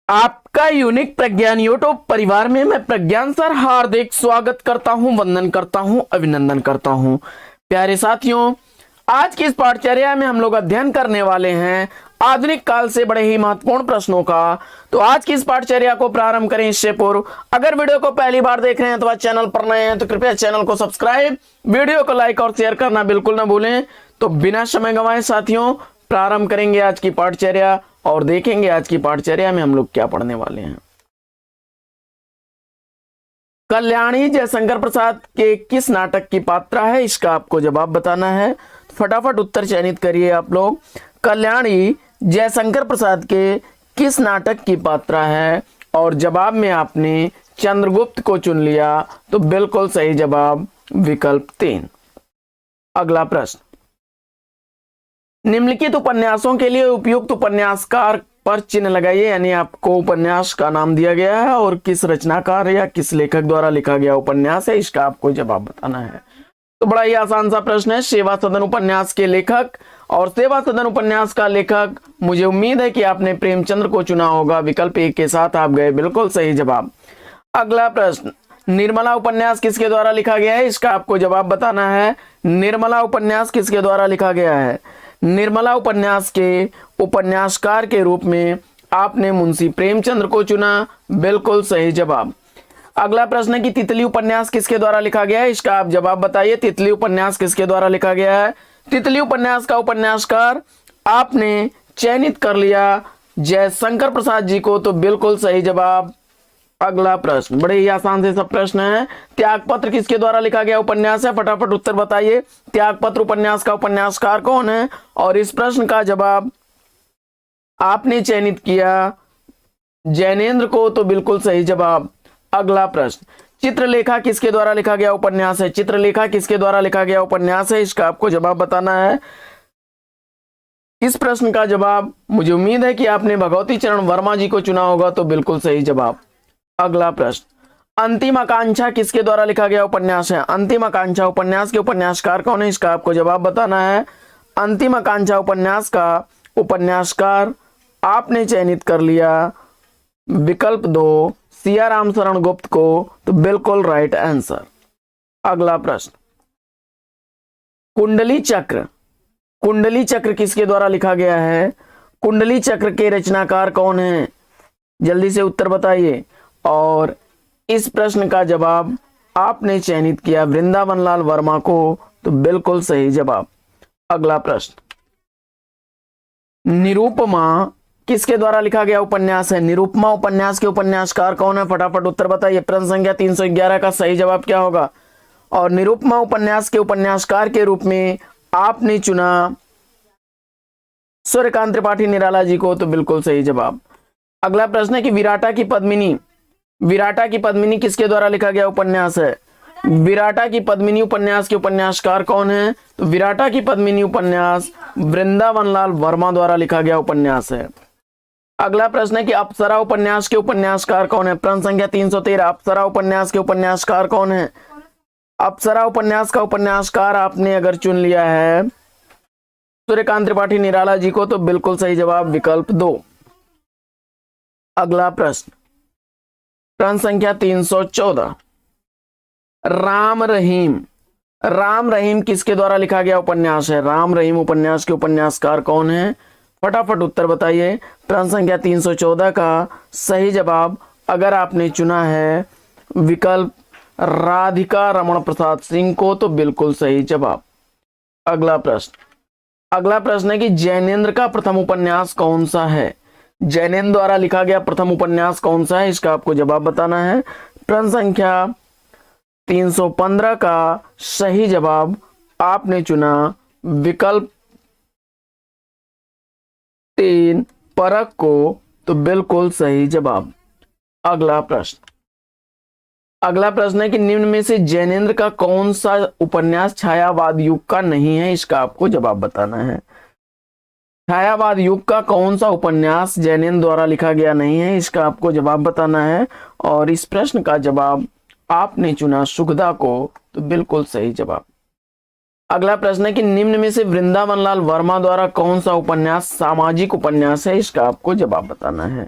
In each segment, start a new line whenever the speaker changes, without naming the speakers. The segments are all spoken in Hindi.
आपका यूनिक प्रज्ञान यूट्यूब परिवार में मैं प्रज्ञान सर हार्दिक स्वागत करता हूं, वंदन करता हूं, अभिनंदन करता हूं। प्यारे साथियों, आज की इस पाठचर्या में हम लोग अध्ययन करने वाले हैं आधुनिक काल से बड़े ही महत्वपूर्ण प्रश्नों का। तो आज की इस पाठचर्या को प्रारंभ करें इससे पूर्व अगर वीडियो को पहली बार देख रहे हैं तो चैनल पर नए हैं तो कृपया चैनल को सब्सक्राइब, वीडियो को लाइक और शेयर करना बिल्कुल ना भूलें। तो बिना समय गंवाए साथियों प्रारंभ करेंगे आज की पाठचर्या और देखेंगे आज की पाठचर्या में हम लोग क्या पढ़ने वाले हैं। कल्याणी जयशंकर प्रसाद के किस नाटक की पात्रा है, इसका आपको जवाब बताना है। फटाफट उत्तर चयनित करिए आप लोग। कल्याणी जयशंकर प्रसाद के किस नाटक की पात्रा है और जवाब में आपने चंद्रगुप्त को चुन लिया तो बिल्कुल सही जवाब विकल्प 3। अगला प्रश्न, निम्नलिखित उपन्यासों के लिए उपयुक्त उपन्यासकार पर चिन्ह लगाइए, यानी आपको उपन्यास का नाम दिया गया है और किस रचनाकार या किस लेखक द्वारा लिखा गया उपन्यास है, इसका आपको जवाब बताना है। तो बड़ा ही आसान सा प्रश्न है। सेवा सदन उपन्यास के लेखक और सेवा सदन उपन्यास का लेखक मुझे उम्मीद है कि आपने प्रेमचंद्र को चुना होगा। विकल्प 1 के साथ आप गए बिल्कुल सही जवाब। अगला प्रश्न, निर्मला उपन्यास किसके द्वारा लिखा गया है, इसका आपको जवाब बताना है। निर्मला उपन्यास किसके द्वारा लिखा गया है? निर्मला उपन्यास के उपन्यासकार के रूप में आपने मुंशी प्रेमचंद्र को चुना, बिल्कुल सही जवाब। अगला प्रश्न है कि तितली उपन्यास किसके द्वारा लिखा गया है, इसका आप जवाब बताइए। तितली उपन्यास किसके द्वारा लिखा गया है? तितली उपन्यास का उपन्यासकार आपने चयनित कर लिया जयशंकर प्रसाद जी को, तो बिल्कुल सही जवाब। अगला प्रश्न बड़े ही आसान से सब प्रश्न है। त्यागपत्र किसके द्वारा लिखा गया उपन्यास है, फटाफट उत्तर बताइए। त्यागपत्र उपन्यास का उपन्यासकार कौन है और इस प्रश्न का जवाब आपने चयनित किया जैनेन्द्र को, तो बिल्कुल सही जवाब। अगला प्रश्न, चित्रलेखा किसके द्वारा लिखा गया उपन्यास है? चित्रलेखा किसके द्वारा लिखा गया उपन्यास है, इसका आपको जवाब बताना है। इस प्रश्न का जवाब मुझे उम्मीद है कि आपने भगवती चरण वर्मा जी को चुना होगा, तो बिल्कुल सही जवाब। अगला प्रश्न, अंतिम आकांक्षा किसके द्वारा लिखा गया उपन्यास है? अंतिम आकांक्षा उपन्यास के उपन्यासकार कौन है, इसका आपको जवाब बताना है। अंतिम आकांक्षा उपन्यास का उपन्यासकार आपने चयनित कर लिया विकल्प 2 सियाराम शरण गुप्त को, तो बिल्कुल राइट आंसर। अगला प्रश्न, कुंडली चक्र, कुंडली चक्र किसके द्वारा लिखा गया है? कुंडली चक्र के रचनाकार कौन है, जल्दी से उत्तर बताइए। और इस प्रश्न का जवाब आपने चयनित किया वृंदावन लाल वर्मा को, तो बिल्कुल सही जवाब। अगला प्रश्न, निरूपमा किसके द्वारा लिखा गया उपन्यास है? निरूपमा उपन्यास के उपन्यासकार कौन है, फटाफट उत्तर बताइए। प्रश्न संख्या 311 का सही जवाब क्या होगा? और निरूपमा उपन्यास के उपन्यासकार के रूप में आपने चुना सूर्यकांत त्रिपाठी निराला जी को, तो बिल्कुल सही जवाब। अगला प्रश्न है कि विराटा की पद्मिनी, विराटा की पद्मिनी किसके द्वारा लिखा गया उपन्यास है? विराटा की पद्मिनी उपन्यास के उपन्यासकार कौन है? तो विराटा की पद्मिनी उपन्यास वृंदावन लाल वर्मा द्वारा लिखा गया उपन्यास है। अगला प्रश्न है कि अप्सरा उपन्यास के उपन्यासकार कौन है? प्रश्न संख्या 313, अप्सरा उपन्यास के उपन्यासकार कौन है? अप्सरा उपन्यास का उपन्यासकार आपने अगर चुन लिया है सूर्यकांत त्रिपाठी निराला जी को, तो बिल्कुल सही जवाब विकल्प 2। अगला प्रश्न, प्रश्न संख्या 314, राम रहीम, राम रहीम किसके द्वारा लिखा गया उपन्यास है? राम रहीम उपन्यास के उपन्यासकार कौन है, फटाफट उत्तर बताइए। प्रश्न संख्या 314 का सही जवाब अगर आपने चुना है विकल्प राधिका रमण प्रसाद सिंह को, तो बिल्कुल सही जवाब। अगला प्रश्न, अगला प्रश्न है कि जैनेन्द्र का प्रथम उपन्यास कौन सा है? जैनेन्द्र द्वारा लिखा गया प्रथम उपन्यास कौन सा है, इसका आपको जवाब बताना है। प्रश्न संख्या 315 का सही जवाब आपने चुना विकल्प 3 परख को, तो बिल्कुल सही जवाब। अगला प्रश्न, अगला प्रश्न है कि निम्न में से जैनेन्द्र का कौन सा उपन्यास छायावाद युग का नहीं है, इसका आपको जवाब बताना है। छायावाद युग का कौन सा उपन्यास जैनेन्द्र द्वारा लिखा गया नहीं है, इसका आपको जवाब बताना है। और इस प्रश्न का जवाब आपने चुना सुखदा को, तो बिल्कुल सही जवाब। अगला प्रश्न है कि निम्न में से वृंदावन लाल वर्मा द्वारा कौन सा उपन्यास सामाजिक उपन्यास है, इसका आपको जवाब बताना है।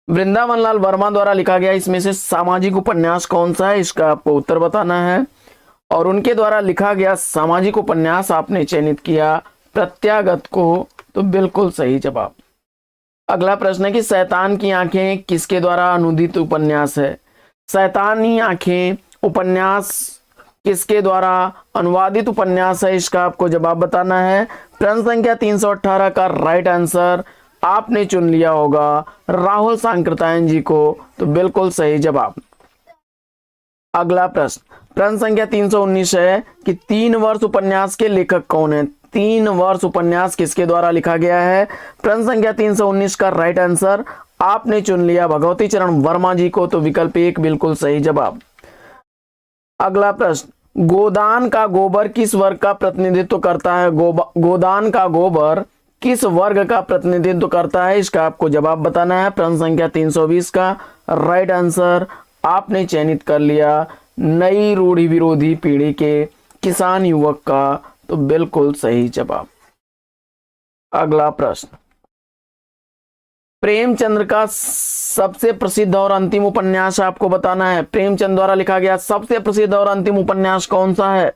वृंदावन लाल वर्मा द्वारा लिखा गया इसमें से सामाजिक उपन्यास कौन सा है, इसका आपको उत्तर बताना है। और उनके द्वारा लिखा गया सामाजिक उपन्यास आपने चयनित किया प्रत्यागत को, तो बिल्कुल सही जवाब। अगला प्रश्न है कि शैतान की आंखें किसके द्वारा अनुदित उपन्यास है। शैतानी आंखें उपन्यास किसके द्वारा अनुवादित उपन्यास है, इसका आपको जवाब बताना है। प्रश्न संख्या 318 का राइट आंसर आपने चुन लिया होगा राहुल सांकृत्यायन जी को, तो बिल्कुल सही जवाब। अगला प्रश्न संख्या 319 है कि 3 वर्ष उपन्यास के लेखक कौन है। 3 वर्ष उपन्यास किसके द्वारा लिखा गया है। प्रश्न संख्या 319 का राइट आंसर आपने चुन लिया भगवती चरण वर्मा जी को, तो विकल्प 1 बिल्कुल सही जवाब। अगला प्रश्न, गोदान का गोबर किस वर्ग का प्रतिनिधित्व करता है। गोदान का गोबर किस वर्ग का प्रतिनिधित्व करता है, इसका आपको जवाब बताना है। प्रश्न संख्या 320 का राइट आंसर आपने चयनित कर लिया नई रूढ़ि विरोधी पीढ़ी के किसान युवक का, तो बिल्कुल सही जवाब। अगला प्रश्न, प्रेमचंद्र का सबसे प्रसिद्ध और अंतिम उपन्यास आपको बताना है। प्रेमचंद द्वारा लिखा गया सबसे प्रसिद्ध और अंतिम उपन्यास कौन सा है,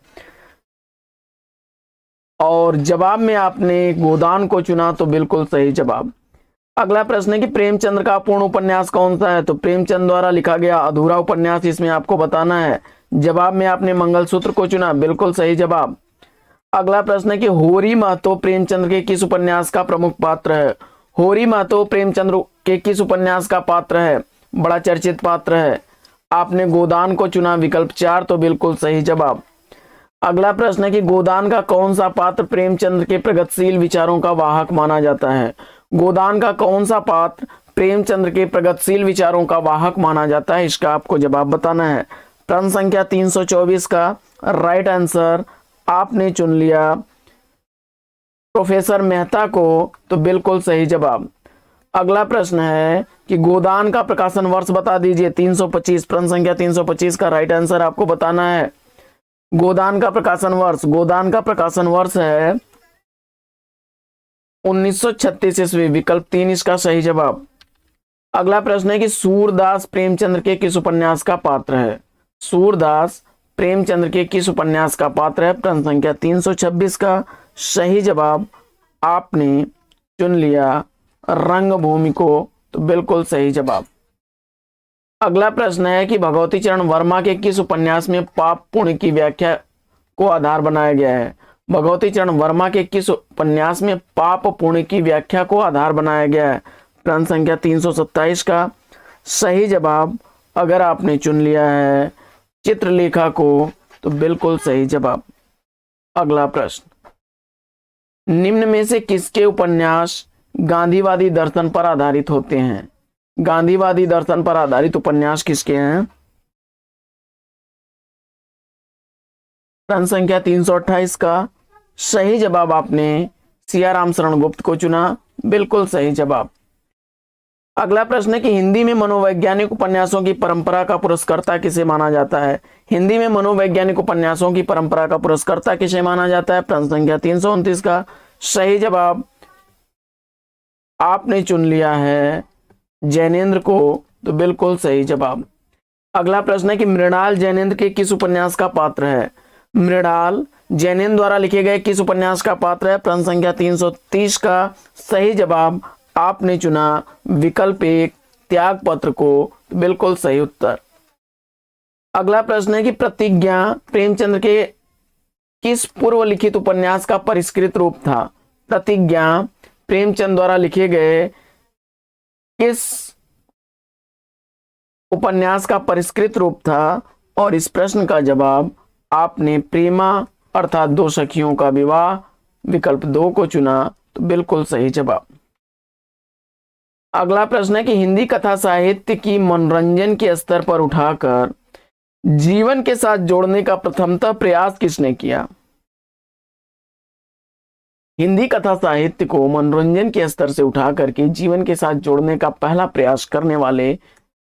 और जवाब में आपने गोदान को चुना, तो बिल्कुल सही जवाब। अगला प्रश्न है कि प्रेमचंद्र का पूर्ण उपन्यास कौन सा है। तो प्रेमचंद द्वारा लिखा गया अधूरा उपन्यास इसमें आपको बताना है। जवाब में आपने मंगलसूत्र को चुना, बिल्कुल सही जवाब। अगला प्रश्न है कि होरी महतो प्रेमचंद्र के किस उपन्यास का प्रमुख पात्र है। होरी महतो प्रेमचंद्र के किस उपन्यास का पात्र है, बड़ा चर्चित पात्र है। आपने गोदान को चुना, विकल्प 4, तो बिल्कुल सही जवाब। अगला प्रश्न है कि गोदान का कौन सा पात्र प्रेमचंद्र के प्रगतिशील विचारों का वाहक माना जाता है। गोदान का कौन सा पात्र प्रेमचंद्र के प्रगतिशील विचारों का वाहक माना जाता है, इसका आपको जवाब बताना है। प्रश्न संख्या 324 का राइट आंसर आपने चुन लिया प्रोफेसर मेहता को, तो बिल्कुल सही जवाब। अगला प्रश्न है कि गोदान का प्रकाशन वर्ष बता दीजिए। 325 प्रश्न संख्या 325 का राइट आंसर आपको बताना है। गोदान का प्रकाशन वर्ष है 1936 ईस्वी, विकल्प 3 इसका सही जवाब। अगला प्रश्न है कि सूरदास प्रेमचंद्र के किस उपन्यास का पात्र है। सूरदास प्रेमचंद्र के किस उपन्यास का पात्र है। प्रश्न संख्या 326 का सही जवाब आपने चुन लिया रंगभूमि को, तो बिल्कुल सही जवाब। अगला प्रश्न है कि भगवती चरण वर्मा के किस उपन्यास में पाप पुण्य की व्याख्या को आधार बनाया गया है। भगवती चरण वर्मा के किस उपन्यास में पाप पुण्य की व्याख्या को आधार बनाया गया है। प्रश्न संख्या 327 का सही जवाब अगर आपने चुन लिया है चित्रलेखा को, तो बिल्कुल सही जवाब। अगला प्रश्न, निम्न में से किसके उपन्यास गांधीवादी दर्शन पर आधारित होते हैं। गांधीवादी दर्शन पर आधारित उपन्यास किसके हैं। प्रश्न संख्या 328 का सही जवाब आपने सियाराम शरण गुप्त को चुना, बिल्कुल सही जवाब। अगला प्रश्न है कि हिंदी में मनोवैज्ञानिक उपन्यासों की परंपरा का पुरस्कर्ता किसे माना जाता है। हिंदी में मनोवैज्ञानिक उपन्यासों की परंपरा का पुरस्कर्ता किसे माना जाता है। प्रश्न संख्या 329 का सही जवाब आपने चुन लिया है जैनेन्द्र को, तो बिल्कुल सही जवाब। अगला प्रश्न है कि मृणाल जैनेन्द्र के किस उपन्यास का पात्र है। मृणाल जैनेन्द्र द्वारा लिखे गए किस उपन्यास का पात्र है। प्रश्न संख्या 330 का सही जवाब आपने चुना विकल्प 1 त्याग पत्र को, तो बिल्कुल सही उत्तर। अगला प्रश्न है कि प्रतिज्ञा प्रेमचंद्र के किस पूर्व लिखित उपन्यास का परिष्कृत रूप था। प्रतिज्ञा प्रेमचंद द्वारा लिखे गए किस उपन्यास का परिष्कृत रूप था, और इस प्रश्न का जवाब आपने प्रेमा अर्थात 2 सखियों का विवाह विकल्प 2 को चुना, तो बिल्कुल सही जवाब। अगला प्रश्न है कि हिंदी कथा साहित्य की मनोरंजन के स्तर पर उठाकर जीवन के साथ जोड़ने का प्रथमतः प्रयास किसने किया। हिंदी कथा साहित्य को मनोरंजन के स्तर से उठा करके जीवन के साथ जोड़ने का पहला प्रयास करने वाले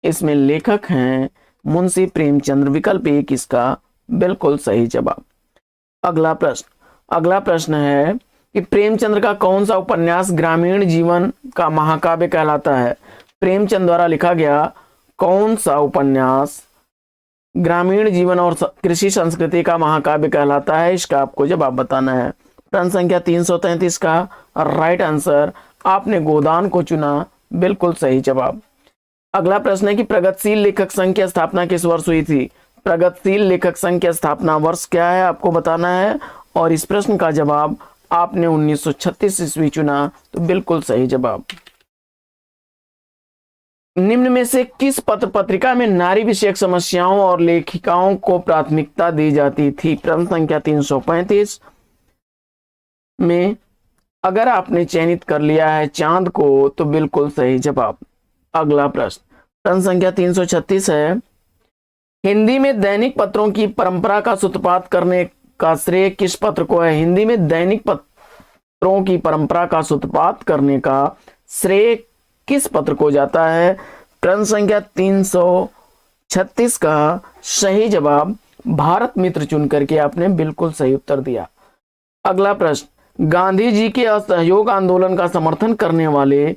इसमें लेखक हैं मुंशी प्रेमचंद्र, विकल्प 1 इसका बिल्कुल सही जवाब। अगला प्रश्न है कि प्रेमचंद्र का कौन सा उपन्यास ग्रामीण जीवन का महाकाव्य कहलाता है। प्रेमचंद द्वारा लिखा गया कौन सा उपन्यास ग्रामीण जीवन और कृषि संस्कृति का महाकाव्य कहलाता है? इसका आपको जवाब बताना है। प्रश्न संख्या 333 का राइट आंसर आपने गोदान को चुना, बिल्कुल सही जवाब। अगला प्रश्न है कि प्रगतिशील लेखक संघ की स्थापना किस वर्ष हुई थी? प्रगतिशील लेखक संघ की स्थापना वर्ष क्या है आपको बताना है, और इस प्रश्न का जवाब आपने 1936 ईस्वी चुना, तो बिल्कुल सही जवाब। निम्न में से किस पत्र पत्रिका में नारी विषयक समस्याओं और लेखिकाओं को प्राथमिकता दी जाती थी? प्रश्न संख्या 335 में अगर आपने चयनित कर लिया है चांद को, तो बिल्कुल सही जवाब। अगला प्रश्न संख्या 336 है, हिंदी में दैनिक पत्रों की परंपरा का सूत्रपात करने का श्रेय किस पत्र को है? हिंदी में दैनिक पत्रों की परंपरा का सूत्रपात करने का श्रेय किस पत्र को जाता है? प्रश्न संख्या 336 का सही जवाब भारत मित्र चुन करके आपने बिल्कुल सही उत्तर दिया। अगला प्रश्न, गांधी जी के असहयोग आंदोलन का समर्थन करने वाले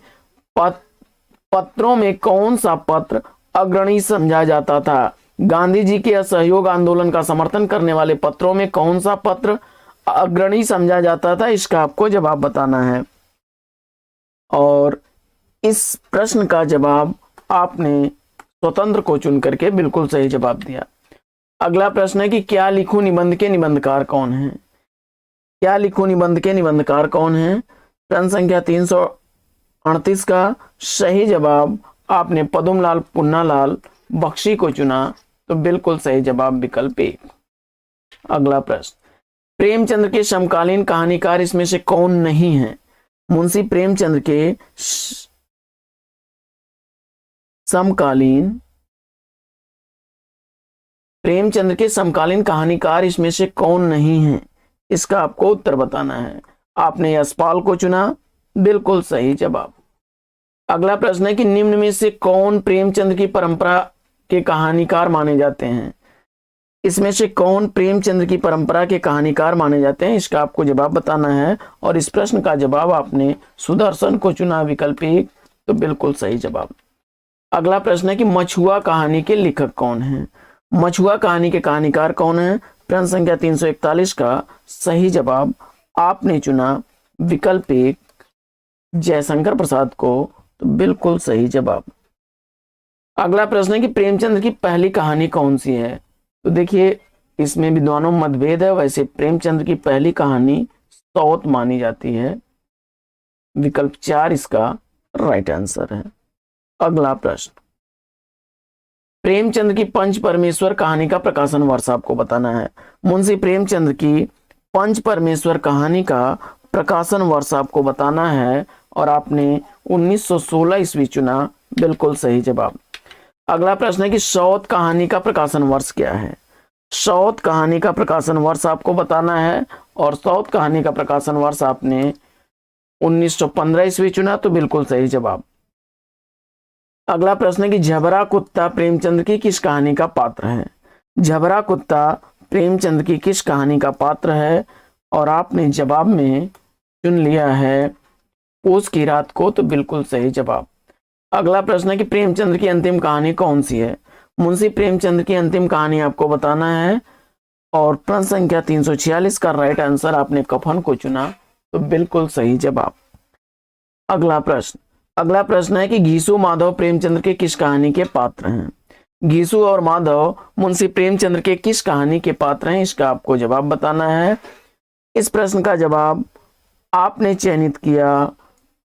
पत्रों में कौन सा पत्र अग्रणी समझा जाता था? गांधी जी के असहयोग आंदोलन का समर्थन करने वाले पत्रों में कौन सा पत्र अग्रणी समझा जाता था? इसका आपको जवाब बताना है, और इस प्रश्न का जवाब आपने स्वतंत्र को चुन करके बिल्कुल सही जवाब दिया। अगला प्रश्न है कि क्या लिखूं निबंध के निबंधकार कौन है? क्या लिखूं निबंध के निबंधकार कौन है? प्रश्न संख्या 338 का सही जवाब आपने पदुमलाल पुन्नालाल बख्शी को चुना, तो बिल्कुल सही जवाब विकल्प ए। अगला प्रश्न, प्रेमचंद्र के समकालीन कहानीकार इसमें से कौन नहीं है? मुंशी प्रेमचंद्र के समकालीन कहानीकार इसमें से कौन नहीं है? इसका आपको उत्तर बताना है। आपने यशपाल को चुना, बिल्कुल सही जवाब। अगला प्रश्न है कि निम्न में से कौन प्रेमचंद्र की परंपरा के कहानीकार माने जाते हैं? इसमें से कौन प्रेमचंद्र की परंपरा के कहानीकार माने जाते हैं? इसका आपको जवाब बताना है, और इस प्रश्न का जवाब आपने सुदर्शन को चुना, विकल्प एक, तो बिल्कुल सही जवाब। अगला प्रश्न है कि मछुआ कहानी के लेखक कौन है? मछुआ कहानी के कहानीकार कौन है? प्रश्न संख्या 341 का सही जवाब आपने चुना, विकल्प एक, जयशंकर प्रसाद को, तो बिल्कुल सही जवाब। अगला प्रश्न है कि प्रेमचंद्र की पहली कहानी कौन सी है? तो देखिए इसमें विद्वानों में मतभेद है। वैसे प्रेमचंद्र की पहली कहानी सौत मानी जाती है, विकल्प 4 इसका राइट आंसर है। अगला प्रश्न, प्रेमचंद्र की पंच परमेश्वर कहानी का प्रकाशन वर्ष आपको बताना है। मुंशी प्रेमचंद्र की पंच परमेश्वर कहानी का प्रकाशन वर्ष आपको बताना है, और आपने 1916 ईस्वी चुना, बिल्कुल सही जवाब। अगला प्रश्न है कि सौत कहानी का प्रकाशन वर्ष क्या है? सौत कहानी का प्रकाशन वर्ष आपको बताना है, और सौत कहानी का प्रकाशन वर्ष आपने 1915 ईस्वी चुना, तो बिल्कुल सही जवाब। अगला प्रश्न है कि झबरा कुत्ता प्रेमचंद्र की किस कहानी का पात्र है? झबरा कुत्ता प्रेमचंद्र की किस कहानी का पात्र है? और आपने जवाब में चुन लिया है पूस की रात को, तो बिल्कुल सही जवाब। अगला प्रश्न है कि प्रेमचंद्र की अंतिम कहानी कौन सी है? मुंशी प्रेमचंद्र की अंतिम कहानी आपको बताना है, और प्रश्न संख्या 346 का राइट आंसर आपने कफन को चुना, तो बिल्कुल सही जवाब। अगला प्रश्न है कि घीसू माधव प्रेमचंद्र के किस कहानी के पात्र हैं? घीसू और माधव मुंशी प्रेमचंद्र के किस कहानी के पात्र हैं? इसका आपको जवाब बताना है। इस प्रश्न का जवाब आपने चयनित किया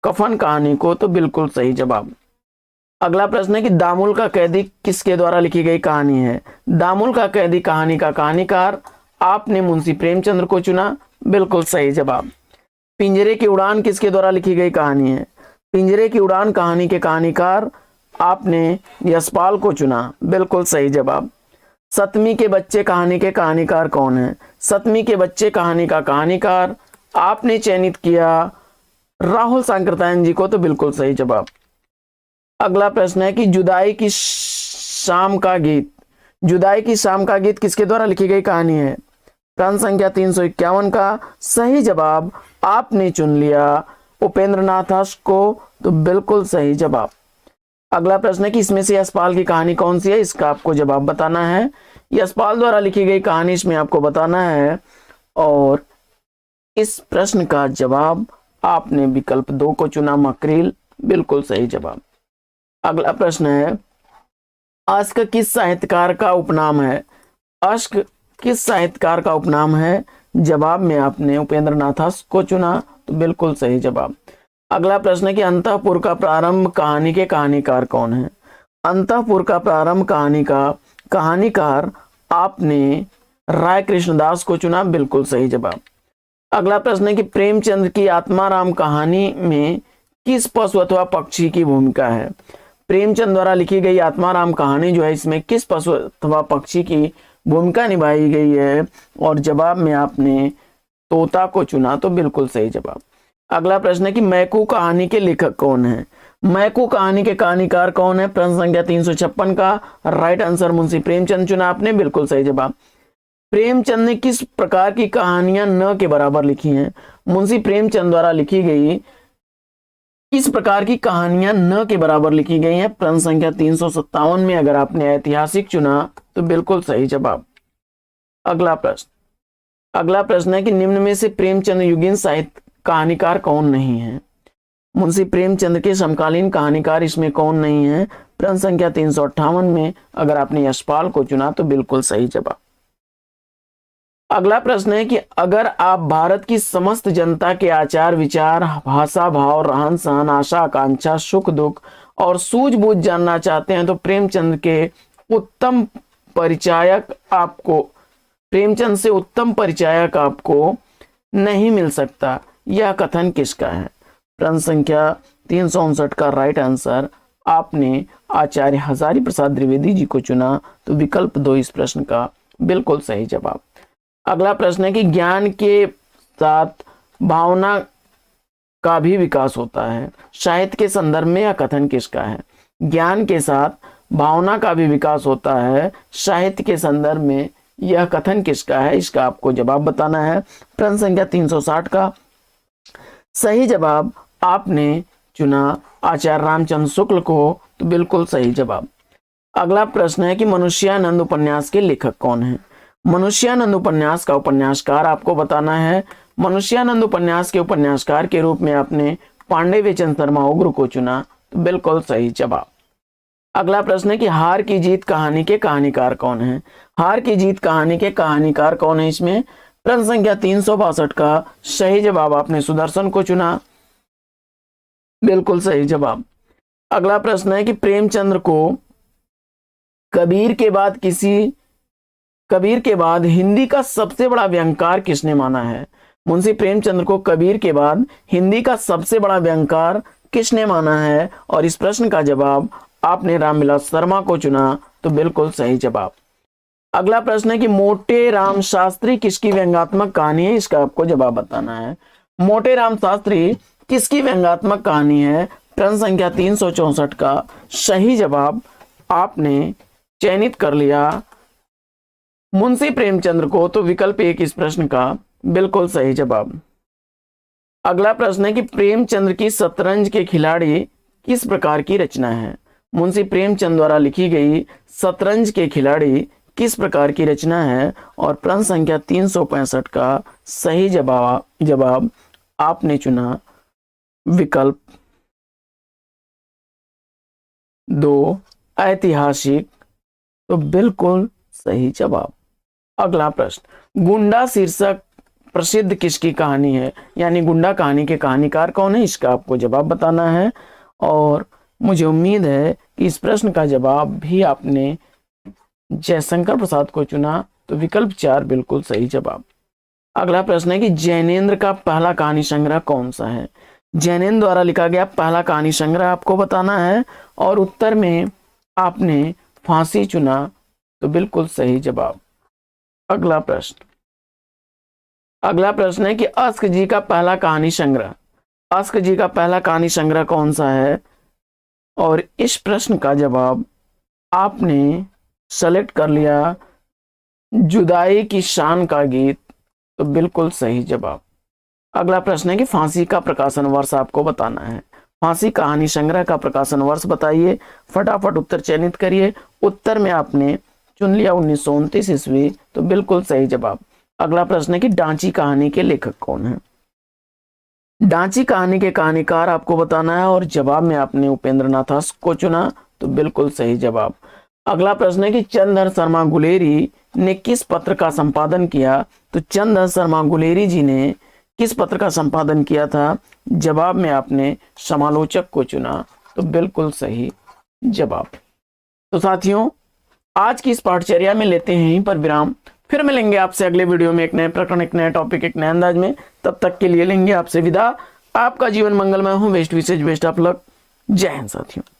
कफन कहानी को, तो बिल्कुल सही जवाब। अगला प्रश्न है कि दामुल का कैदी किसके द्वारा लिखी गई कहानी है? दामुल का कैदी कहानी का कहानीकार आपने मुंशी प्रेमचंद्र को चुना, बिल्कुल सही जवाब। पिंजरे की उड़ान किसके द्वारा लिखी गई कहानी है? पिंजरे की उड़ान कहानी के कहानीकार आपने यशपाल को चुना, बिल्कुल सही जवाब। सतमी के बच्चे कहानी के कहानीकार कौन है? सतमी के बच्चे कहानी का कहानीकार आपने चयनित किया राहुल सांकृत्यायन जी को, तो बिल्कुल सही जवाब। अगला प्रश्न है कि जुदाई की शाम का गीत किसके द्वारा लिखी गई कहानी है? प्रश्न संख्या 351 का सही जवाब आपने चुन लिया उपेंद्रनाथ को, तो बिल्कुल सही जवाब। अगला प्रश्न है कि इसमें से यशपाल की कहानी कौन सी है, इसका आपको जवाब बताना है। यशपाल द्वारा लिखी गई कहानी इसमें आपको बताना है और इस प्रश्न का जवाब आपने विकल्प 2 को चुना, मकरील, बिल्कुल सही जवाब। अगला प्रश्न है अश्क किस साहित्यकार का उपनाम है, अश्क किस साहित्यकार का उपनाम है, जवाब में आपने उपेंद्र नाथ अश्क को चुना, तो बिल्कुल सही जवाब। अगला प्रश्न है कि अंतःपुर का प्रारंभ कहानी के कहानीकार कौन है, अंतःपुर का प्रारंभ कहानी का कहानीकार आपने राय कृष्णदास को चुना, बिल्कुल सही जवाब। अगला प्रश्न है कि प्रेमचंद्र की आत्माराम कहानी में किस पशु अथवा पक्षी की भूमिका है, प्रेमचंद द्वारा लिखी गई आत्माराम कहानी जो है इसमें किस पशु अथवा पक्षी की भूमिका निभाई गई है, और जवाब में आपने तोता को चुना, तो बिल्कुल सही जवाब। अगला प्रश्न है कि मैकू कहानी के लेखक कौन है, मैकू कहानी के कहानीकार कौन है, प्रश्न संख्या 356 का राइट आंसर मुंशी प्रेमचंद चुना आपने, बिल्कुल सही जवाब। प्रेमचंद ने किस प्रकार की कहानियां न के बराबर लिखी हैं, मुंशी प्रेमचंद द्वारा लिखी गई किस प्रकार की कहानियां न के बराबर लिखी गई हैं, प्रश्न संख्या 357 में अगर आपने ऐतिहासिक चुना तो बिल्कुल सही जवाब। अगला प्रश्न है कि निम्न में से प्रेमचंद युगीन साहित्य कहानीकार कौन नहीं है, मुंशी प्रेमचंद के समकालीन कहानीकार इसमें कौन नहीं है, प्रश्न संख्या 358 में अगर आपने यशपाल को चुना तो बिल्कुल सही जवाब। अगला प्रश्न है कि अगर आप भारत की समस्त जनता के आचार विचार, भाषा, भाव, रहन सहन, आशा आकांक्षा, सुख दुख और सूझबूझ जानना चाहते हैं तो प्रेमचंद से उत्तम परिचायक आपको नहीं मिल सकता, यह कथन किसका है, प्रश्न संख्या 359 का राइट आंसर आपने आचार्य हजारी प्रसाद द्विवेदी जी को चुना, तो विकल्प 2 इस प्रश्न का बिल्कुल सही जवाब। अगला प्रश्न है कि ज्ञान के साथ भावना का भी विकास होता है, साहित्य के संदर्भ में यह कथन किसका है, ज्ञान के साथ भावना का भी विकास होता है, साहित्य के संदर्भ में यह कथन किसका है, इसका आपको जवाब बताना है। प्रश्न संख्या 360 का सही जवाब आपने चुना आचार्य रामचंद्र शुक्ल को, तो बिल्कुल सही जवाब। अगला प्रश्न है कि मनुष्यानंद उपन्यास के लेखक कौन है, मनुष्यानंद उपन्यास का उपन्यासकार आपको बताना है। मनुष्यानंद उपन्यास के उपन्यासकार के रूप में आपने पांडे चंद शर्मा उग्र को चुना, तो बिल्कुल सही जवाब। अगला प्रश्न है कि हार की जीत कहानी के कहानीकार कौन है, हार की जीत कहानी के कहानीकार कौन है, इसमें प्रश्न संख्या 362 का सही जवाब आपने सुदर्शन को चुना, बिल्कुल सही जवाब। अगला प्रश्न है कि प्रेमचंद्र को कबीर के बाद हिंदी का सबसे बड़ा व्यंगकार किसने माना है, मुंशी प्रेमचंद्र को कबीर के बाद हिंदी का सबसे बड़ा व्यंगकार किसने माना है, और इस प्रश्न का जवाब आपने रामविलास शर्मा को चुना, तो बिल्कुल सही जवाब। अगला प्रश्न है कि मोटे राम शास्त्री किसकी व्यंग्यात्मक कहानी है, इसका आपको जवाब बताना है। मोटे राम शास्त्री किसकी व्यंग्यात्मक कहानी है, प्रश्न संख्या 364 का सही जवाब आपने चयनित कर लिया मुंशी प्रेमचंद्र को, तो विकल्प 1 इस प्रश्न का बिल्कुल सही जवाब। अगला प्रश्न है कि प्रेमचंद्र की शतरंज के खिलाड़ी किस प्रकार की रचना है, मुंशी प्रेमचंद द्वारा लिखी गई शतरंज के खिलाड़ी किस प्रकार की रचना है, और प्रश्न संख्या 365 का सही जवाब आपने चुना विकल्प 2 ऐतिहासिक, तो बिल्कुल सही जवाब। अगला प्रश्न गुंडा शीर्षक प्रसिद्ध किसकी कहानी है, यानी गुंडा कहानी के कहानीकार कौन है, इसका आपको जवाब बताना है, और मुझे उम्मीद है कि इस प्रश्न का जवाब भी आपने जयशंकर प्रसाद को चुना, तो विकल्प 4 बिल्कुल सही जवाब। अगला प्रश्न है कि जैनेन्द्र का पहला कहानी संग्रह कौन सा है, जैनेन्द्र द्वारा लिखा गया पहला कहानी संग्रह आपको बताना है, और उत्तर में आपने फांसी चुना, तो बिल्कुल सही जवाब। अगला प्रश्न है कि अस्क जी का पहला कहानी संग्रह कौन सा है, और इस प्रश्न का जवाब आपने सेलेक्ट कर लिया जुदाई की शान का गीत, तो बिल्कुल सही जवाब। अगला प्रश्न है कि फांसी का प्रकाशन वर्ष आपको बताना है, फांसी कहानी संग्रह का प्रकाशन वर्ष बताइए। फटाफट उत्तर चयनित करिए। उत्तर में आपने चुन लिया 1929 ईस्वी, तो बिल्कुल सही जवाब। अगला प्रश्न है कि डांची कहानी के लेखक कौन है। डांची कहानी के कहानीकार आपको बताना है और जवाब में आपने उपेंद्र नाथ को चुना, तो बिल्कुल सही जवाब। अगला प्रश्न है कि चंद्रधर शर्मा गुलेरी ने किस पत्र का संपादन किया। तो चंद्रधर शर्मा गुलेरी जी ने किस पत्र का संपादन किया था। जवाब में आपने समालोचक को चुना, तो बिल्कुल सही जवाब। तो साथियों, आज की इस पाठचर्या में लेते हैं यहीं पर विराम। फिर मिलेंगे आपसे अगले वीडियो में एक नए प्रकरण, एक नए टॉपिक, एक नए अंदाज में। तब तक के लिए लेंगे आपसे विदा। आपका जीवन मंगलमय हो। Best wishes, best of luck. जय हिंद साथियों।